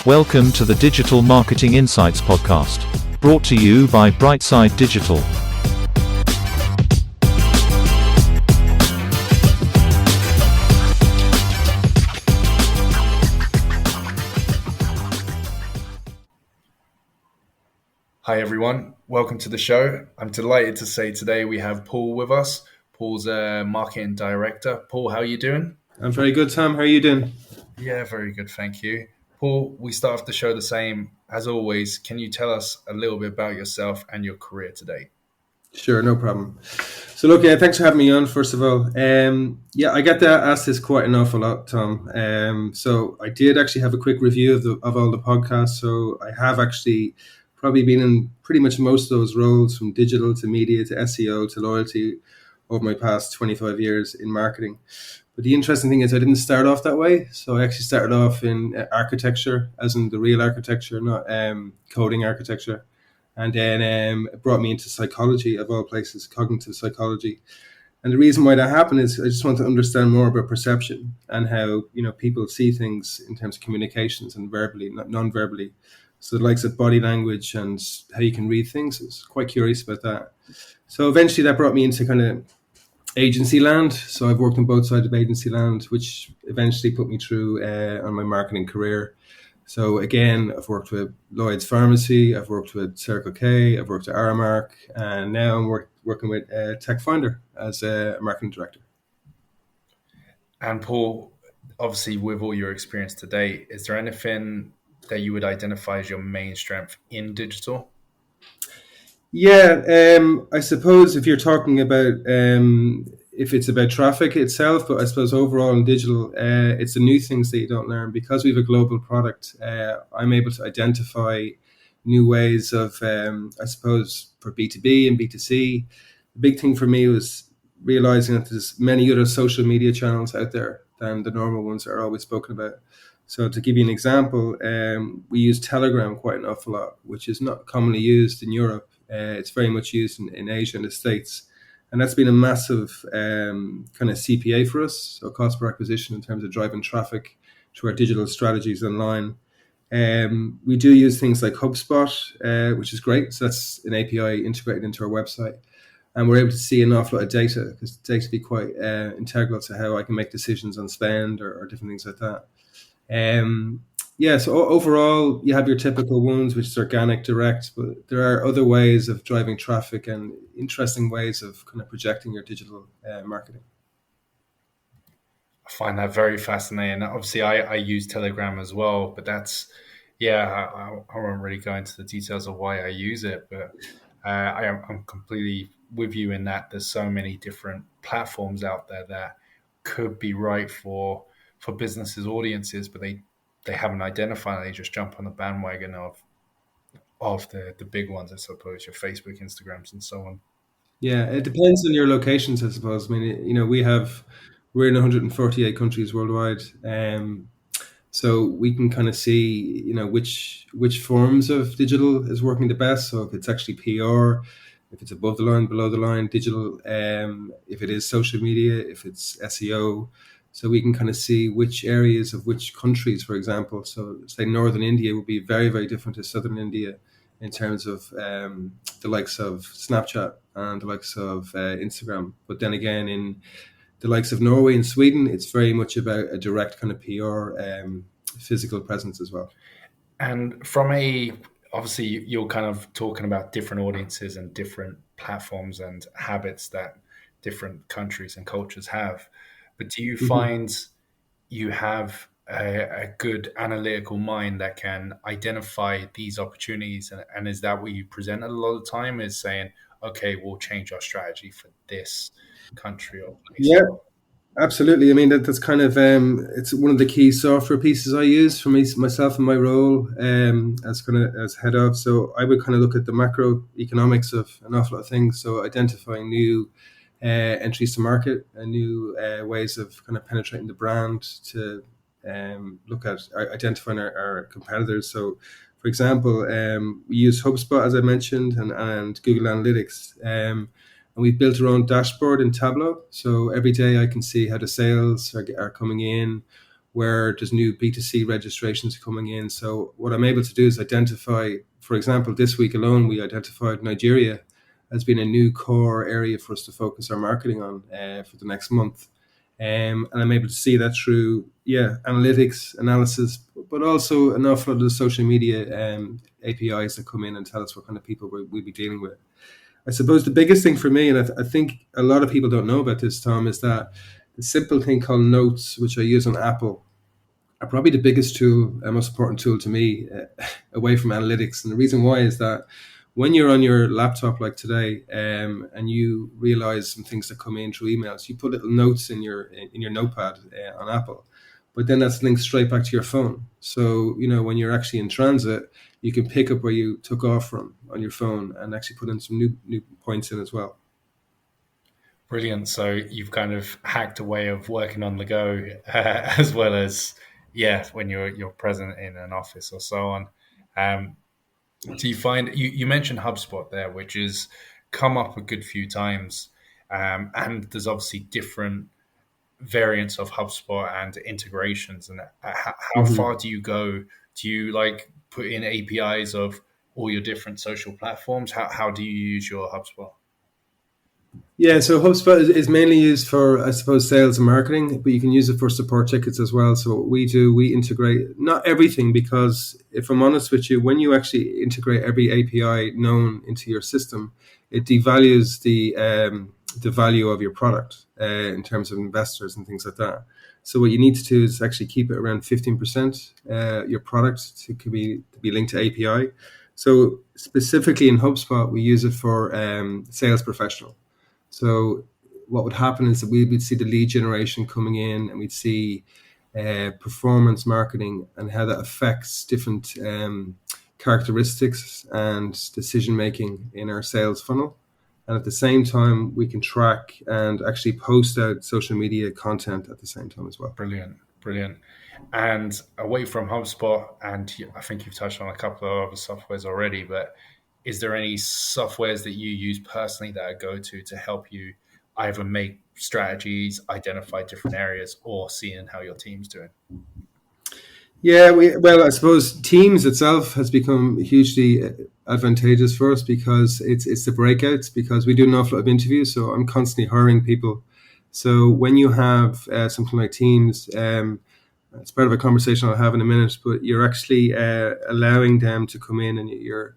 Welcome to the Digital Marketing Insights podcast, brought to you by Brightside Digital. Hi everyone, welcome to the show. I'm delighted to say today we have Paul with us. Paul's a marketing director. Paul, how are you doing? I'm very good, Tom. How are you doing? Yeah, very good, thank you. Paul, we start off the show the same. As always, can you tell us a little bit about yourself and your career today? Sure, no problem. So look, thanks for having me on, first of all. I get asked this quite an awful lot, Tom. So I did actually have a quick review of all the podcasts. So I have actually probably been in pretty much most of those roles, from digital to media to SEO to loyalty, over my past 25 years in marketing. But the interesting thing is I didn't start off that way. So I actually started off in architecture, as in the real architecture, not coding architecture. And then it brought me into psychology, of all places, cognitive psychology. And the reason why that happened is I just want to understand more about perception and how, people see things in terms of communications and verbally, not non-verbally. So the likes of body language and how you can read things. I was quite curious about that. So eventually that brought me into kind of agency land. So I've worked on both sides of agency land, which eventually put me through on my marketing career. So again, I've worked with Lloyd's Pharmacy, I've worked with Circle K, I've worked at Aramark, and now I'm working with Tech Finder as a marketing director. And Paul, obviously with all your experience today, is there anything that you would identify as your main strength in digital? Yeah, I suppose if you're talking about if it's about traffic itself, but I suppose overall in digital, it's the new things that you don't learn. Because we have a global product, I'm able to identify new ways of, I suppose, for B2B and B2C. The big thing for me was realizing that there's many other social media channels out there than the normal ones that are always spoken about. So to give you an example, we use Telegram quite an awful lot, which is not commonly used in Europe. It's very much used in Asia and the States. And that's been a massive kind of CPA for us, so cost per acquisition in terms of driving traffic to our digital strategies online. We do use things like HubSpot, which is great. So that's an API integrated into our website. And we're able to see an awful lot of data, because data can be quite integral to how I can make decisions on spend or different things like that. So overall, you have your typical ones, which is organic, direct, but there are other ways of driving traffic and interesting ways of kind of projecting your digital marketing. I find that very fascinating. Obviously, I use Telegram as well, but I won't really go into the details of why I use it, but I'm completely with you in that there's so many different platforms out there that could be right for businesses' audiences, but they haven't identified. They just jump on the bandwagon of the big ones, I suppose, your Facebook, Instagrams, and so on. Yeah, it depends on your locations, I suppose. I mean, we're in 148 countries worldwide, so we can kind of see, which forms of digital is working the best. So if it's actually PR, if it's above the line, below the line, digital, if it is social media, if it's SEO. So we can kind of see which areas of which countries, for example. So say Northern India would be very, very different to Southern India in terms of the likes of Snapchat and the likes of Instagram. But then again, in the likes of Norway and Sweden, it's very much about a direct kind of PR physical presence as well. And obviously you're kind of talking about different audiences and different platforms and habits that different countries and cultures have. But do you find you have a good analytical mind that can identify these opportunities? And is that what you present a lot of the time, is saying, okay, we'll change our strategy for this country or place? Yeah, absolutely. I mean, that's kind of, it's one of the key software pieces I use for myself and my role as head of. So I would kind of look at the macroeconomics of an awful lot of things. So identifying new entries to market and new ways of kind of penetrating the brand, to look at identifying our competitors. So, for example, we use HubSpot, as I mentioned, and Google Analytics. And we've built our own dashboard in Tableau. So every day I can see how the sales are coming in, where there's new B2C registrations coming in. So what I'm able to do is identify, for example, this week alone, we identified Nigeria as being a new core area for us to focus our marketing on for the next month. And I'm able to see that through, analytics, analysis, but also an awful lot of the social media APIs that come in and tell us what kind of people we'll be dealing with. I suppose the biggest thing for me, and I think a lot of people don't know about this, Tom, is that the simple thing called Notes, which I use on Apple, are probably the biggest tool, most important tool to me, away from analytics. And the reason why is that when you're on your laptop like today, and you realize some things that come in through emails, you put little notes in your notepad on Apple, but then that's linked straight back to your phone. So when you're actually in transit, you can pick up where you took off from on your phone and actually put in some new points in as well. Brilliant. So you've kind of hacked a way of working on the go, as well as when you're present in an office or so on. Do you find you mentioned HubSpot there, which has come up a good few times, and there's obviously different variants of HubSpot and integrations. And how far do you go? Do you put in APIs of all your different social platforms? How do you use your HubSpot? Yeah, so HubSpot is mainly used for, I suppose, sales and marketing, but you can use it for support tickets as well. So what we do, we integrate not everything, because if I'm honest with you, when you actually integrate every API known into your system, it devalues the value of your product in terms of investors and things like that. So what you need to do is actually keep it around 15%, your product to be linked to API. So specifically in HubSpot, we use it for sales professional. So what would happen is that we would see the lead generation coming in, and we'd see performance marketing and how that affects different characteristics and decision making in our sales funnel. And at the same time, we can track and actually post out social media content at the same time as well. Brilliant. And away from HubSpot, and I think you've touched on a couple of other softwares already, but is there any softwares that you use personally that are go-to help you either make strategies, identify different areas, or seeing how your team's doing? Yeah, I suppose Teams itself has become hugely advantageous for us because it's the breakouts, because we do an awful lot of interviews, so I'm constantly hiring people. So when you have something like Teams, it's part of a conversation I'll have in a minute, but you're actually allowing them to come in, and you're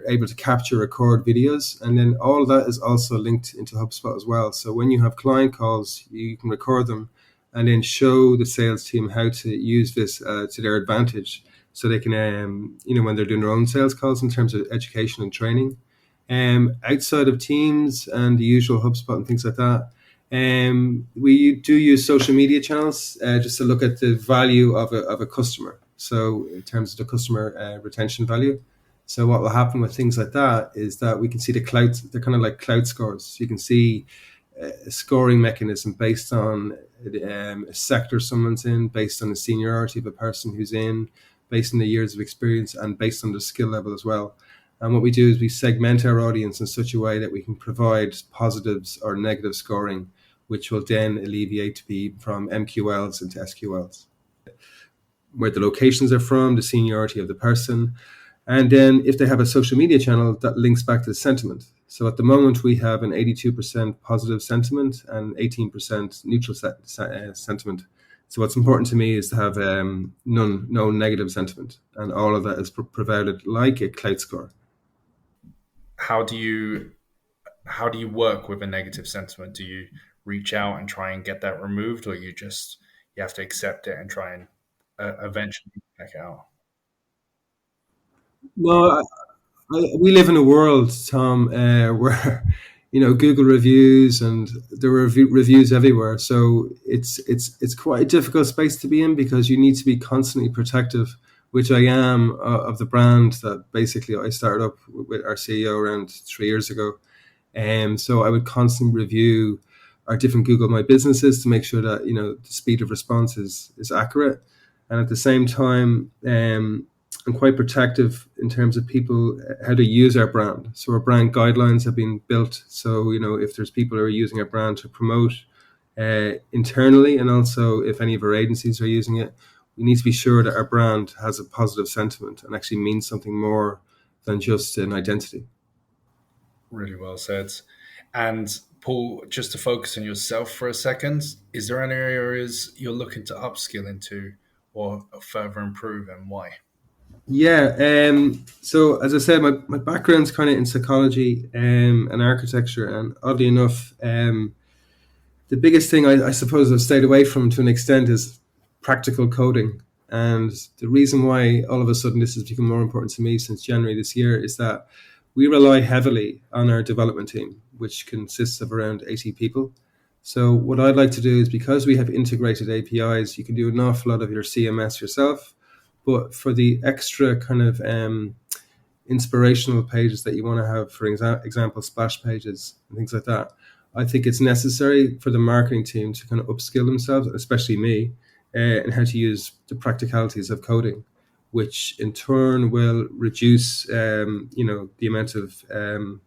able to capture, record videos, and then all of that is also linked into HubSpot as well. So when you have client calls, you can record them and then show the sales team how to use this to their advantage, so they can, when they're doing their own sales calls in terms of education and training. Outside of Teams and the usual HubSpot and things like that, we do use social media channels just to look at the value of a customer. So in terms of the customer retention value. So what will happen with things like that is that we can see the cloud. They're kind of like cloud scores. So you can see a scoring mechanism based on a sector someone's in, based on the seniority of a person who's in, based on the years of experience, and based on the skill level as well. And what we do is we segment our audience in such a way that we can provide positives or negative scoring, which will then alleviate from MQLs into SQLs. Where the locations are from, the seniority of the person, and then if they have a social media channel, that links back to the sentiment. So at the moment, we have an 82% positive sentiment and 18% neutral sentiment. So what's important to me is to have no negative sentiment, and all of that is provided like a cloud score. How do you work with a negative sentiment? Do you reach out and try and get that removed, or you have to accept it and try and eventually check it out? No, we live in a world, Tom, where Google reviews, and there are reviews everywhere. So it's quite a difficult space to be in, because you need to be constantly protective, which I am, of the brand that basically I started up with our CEO around 3 years ago. And so I would constantly review our different Google My Businesses to make sure that the speed of response is accurate, and at the same time, I'm quite protective in terms of people, how to use our brand. So our brand guidelines have been built. So if there's people who are using our brand to promote internally, and also if any of our agencies are using it, we need to be sure that our brand has a positive sentiment and actually means something more than just an identity. Really well said. And Paul, just to focus on yourself for a second, is there any areas you're looking to upskill into or further improve, and why? Yeah, so as I said, my background's kind of in psychology and architecture, and oddly enough, the biggest thing I suppose I've stayed away from to an extent is practical coding. And the reason why all of a sudden this has become more important to me since January this year is that we rely heavily on our development team, which consists of around 80 people. So what I'd like to do is, because we have integrated APIs, you can do an awful lot of your CMS yourself. But for the extra kind of inspirational pages that you want to have, for example, splash pages and things like that, I think it's necessary for the marketing team to kind of upskill themselves, especially me, in how to use the practicalities of coding, which in turn will reduce, the amount of the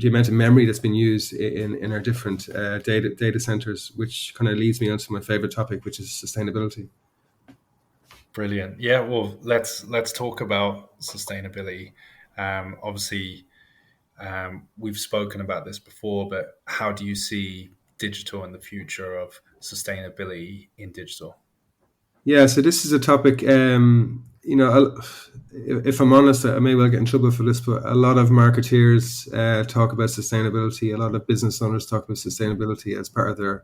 amount of memory that's been used in our different data centers, which kind of leads me onto my favorite topic, which is sustainability. Brilliant. Yeah, well, let's talk about sustainability. Obviously, we've spoken about this before, but how do you see digital and the future of sustainability in digital? Yeah, so this is a topic, if I'm honest, I may well get in trouble for this, but a lot of marketeers talk about sustainability. A lot of business owners talk about sustainability as part of their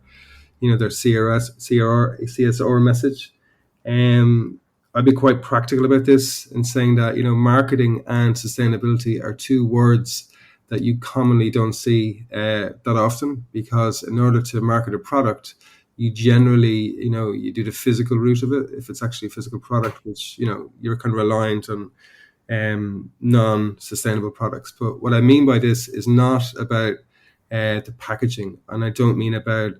CSR message. I'd be quite practical about this in saying that, marketing and sustainability are two words that you commonly don't see that often, because in order to market a product, you generally, you do the physical route of it. If it's actually a physical product, which, you're kind of reliant on non-sustainable products. But what I mean by this is not about the packaging, and I don't mean about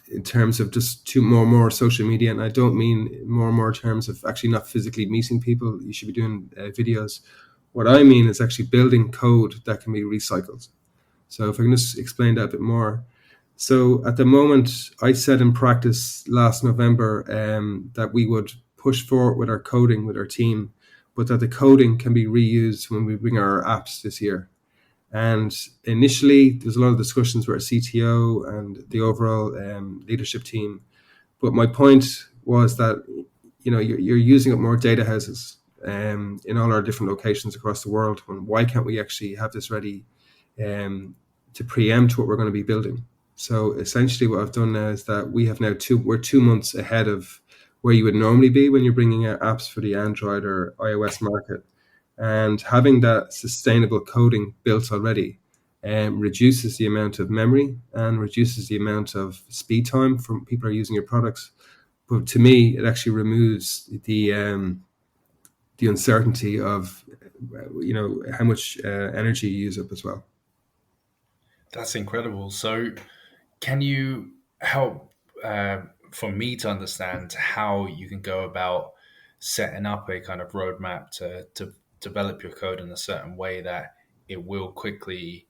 in terms of just more and more social media, and I don't mean more and more in terms of actually not physically meeting people. You should be doing videos. What I mean is actually building code that can be recycled. So if I can just explain that a bit more. So at the moment, I said in practice last November that we would push forward with our coding with our team, but that the coding can be reused when we bring our apps this year. And initially, there's a lot of discussions with our CTO and the overall leadership team. But my point was that, you're using up more data houses in all our different locations across the world. And why can't we actually have this ready to preempt what we're going to be building? So essentially what I've done now is that we're 2 months ahead of where you would normally be when you're bringing out apps for the Android or iOS market. And having that sustainable coding built already reduces the amount of memory and reduces the amount of speed time from people who are using your products. But to me, it actually removes the uncertainty of how much energy you use up as well. That's incredible. So, can you help for me to understand how you can go about setting up a kind of roadmap to develop your code in a certain way that it will quickly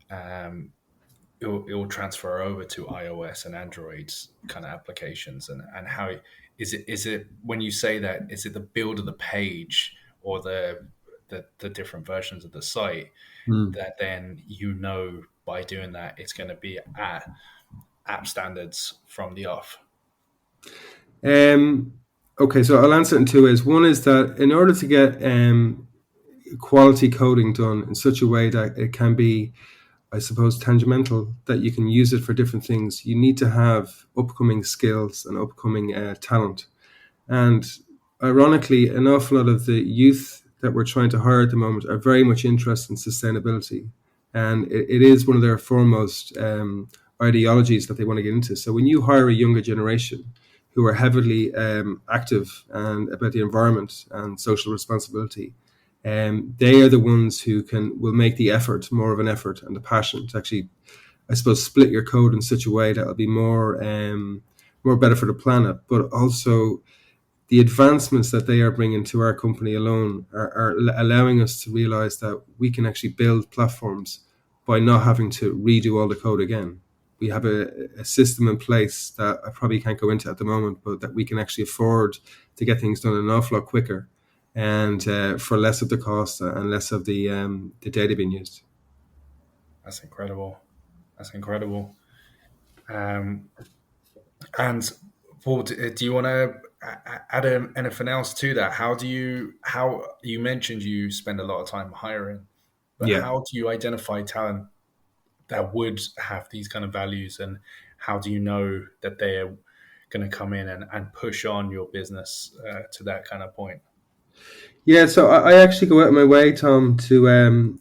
it will transfer over to iOS and Android's kind of applications, and how is it when you say that, is it the build of the page or the different versions of the site that then by doing that it's going to be at app standards from the off? Okay, so I'll answer it in two ways. One is that in order to get quality coding done in such a way that it can be, I suppose, tangimental, that you can use it for different things, you need to have upcoming skills and upcoming talent. And ironically, an awful lot of the youth that we're trying to hire at the moment are very much interested in sustainability. And it is one of their foremost ideologies that they want to get into. So when you hire a younger generation who are heavily active and about the environment and social responsibility, they are the ones who will make the effort, more of an effort, and the passion to actually, I suppose, split your code in such a way that will be more better for the planet. But also, the advancements that they are bringing to our company alone are allowing us to realize that we can actually build platforms by not having to redo all the code again. We have a system in place that I probably can't go into at the moment, but that we can actually afford to get things done an awful lot quicker, and for less of the cost and less of the data being used. That's incredible. That's incredible. Um, and Paul, do you want to add anything else to that? How you mentioned you spend a lot of time hiring, but Yeah. how do you identify talent that would have these kind of values, and how do you know that they're going to come in and push on your business to that kind of point? Yeah, so I actually go out of my way, Tom, to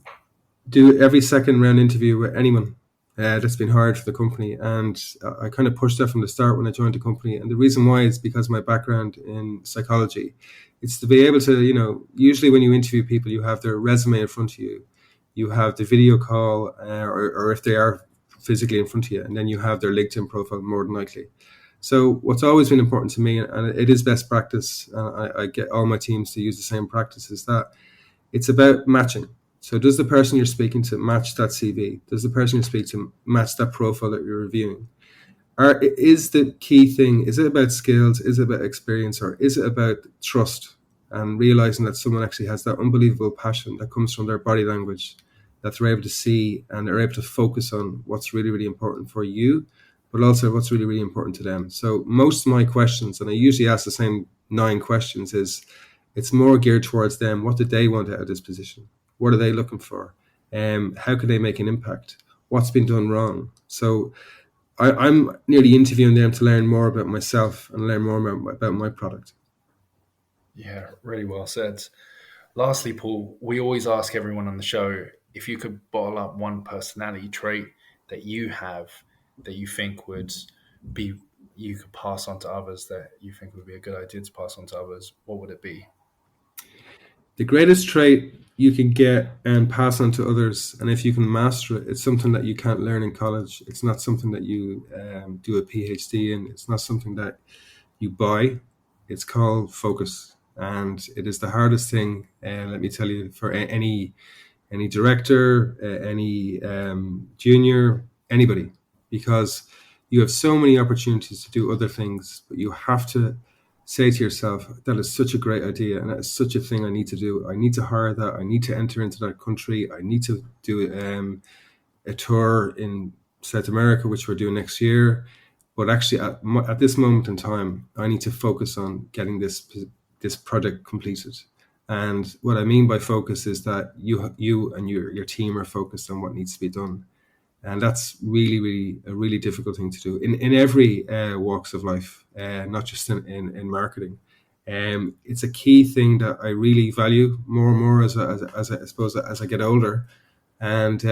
do every second round interview with anyone that's been hired for the company. And I kind of pushed that from the start when I joined the company. And the reason why is because of my background in psychology. It's to be able to, usually when you interview people, you have their resume in front of you, you have the video call, or if they are physically in front of you, and then you have their LinkedIn profile more than likely. So what's always been important to me, and it is best practice, and I get all my teams to use the same practice, is that it's about matching. So does the person you're speaking to match that CV? Does the person you're speaking to match that profile that you're reviewing? Or is the key thing, is it about skills? Is it about experience? Or is it about trust and realizing that someone actually has that unbelievable passion that comes from their body language, that they're able to see and they're able to focus on what's really, really important for you, but also what's really, really important to them. So most of my questions, and I usually ask the same 9 questions, is it's more geared towards them. What do they want out of this position? What are they looking for? How can they make an impact? What's been done wrong? So I'm nearly interviewing them to learn more about myself and learn more about my product. Yeah, really well said. Lastly, Paul, we always ask everyone on the show if you could bottle up one personality trait that you have that you think would be you could pass on to others, that you think would be a good idea to pass on to others, what would it be? The greatest trait you can get and pass on to others, and if you can master it, it's something that you can't learn in college. It's not something that you do a PhD in. It's not something that you buy. It's called focus, and it is the hardest thing. Let me tell you, for any director, any junior, anybody, because you have so many opportunities to do other things, but you have to say to yourself, that is such a great idea, and that is such a thing I need to do. I need to hire that. I need to enter into that country. I need to do a tour in South America, which we're doing next year. But actually, at this moment in time, I need to focus on getting this project completed. And what I mean by focus is that you and your team are focused on what needs to be done. And that's really, really a really difficult thing to do in every walks of life, not just in marketing. It's a key thing that I really value more and more as I suppose as I get older. And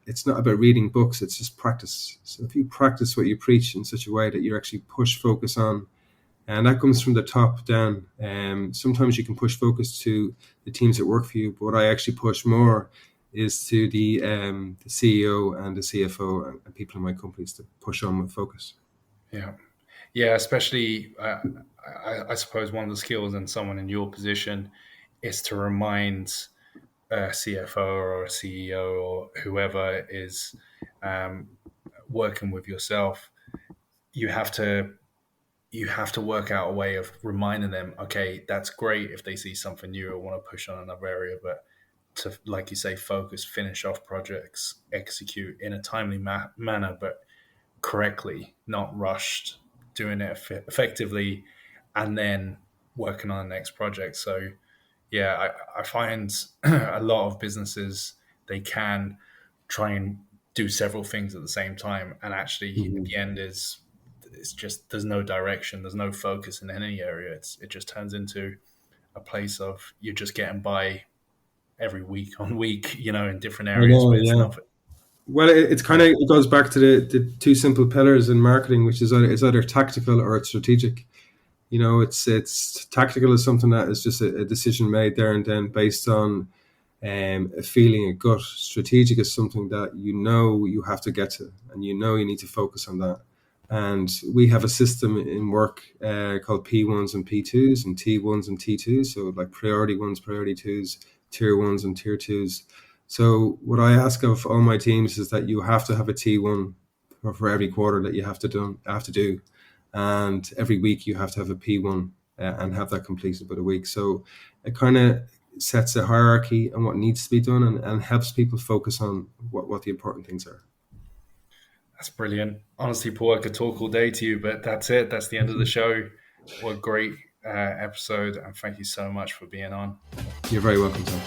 it's not about reading books; it's just practice. So if you practice what you preach in such a way that you actually push focus on, and that comes from the top down. Sometimes you can push focus to the teams that work for you, but what I actually push more is to the CEO and the CFO and people in my companies to push on with focus. Yeah. Yeah, especially, I suppose one of the skills in someone in your position is to remind a CFO or a CEO or whoever is working with yourself. You have to work out a way of reminding them, okay, that's great if they see something new or want to push on another area, but to, like you say, focus, finish off projects, execute in a timely manner, but correctly, not rushed, doing it effectively, and then working on the next project. So, yeah, I find a lot of businesses, they can try and do several things at the same time, and actually, at Mm-hmm. the end is it's just there's no direction, there's no focus in any area. It just turns into a place of you're just getting by every week on week, in different I areas, know, but it's yeah. not. Well, it's kind of it goes back to the 2 simple pillars in marketing, which is either tactical or it's strategic. It's tactical is something that is just a decision made there and then based on a feeling, a gut. Strategic is something that you have to get to, and you need to focus on that. And we have a system in work called P1s and P2s and T1s and T2s. So like priority ones, priority twos, tier ones and tier twos. So what I ask of all my teams is that you have to have a T1 for every quarter that you have to do, and every week you have to have a P1 and have that completed by the week. So it kind of sets a hierarchy on what needs to be done and helps people focus on what the important things are. That's brilliant. Honestly, Paul, I could talk all day to you, but that's it. That's the end of the show. What a great episode, and thank you so much for being on. You're very welcome, Tom.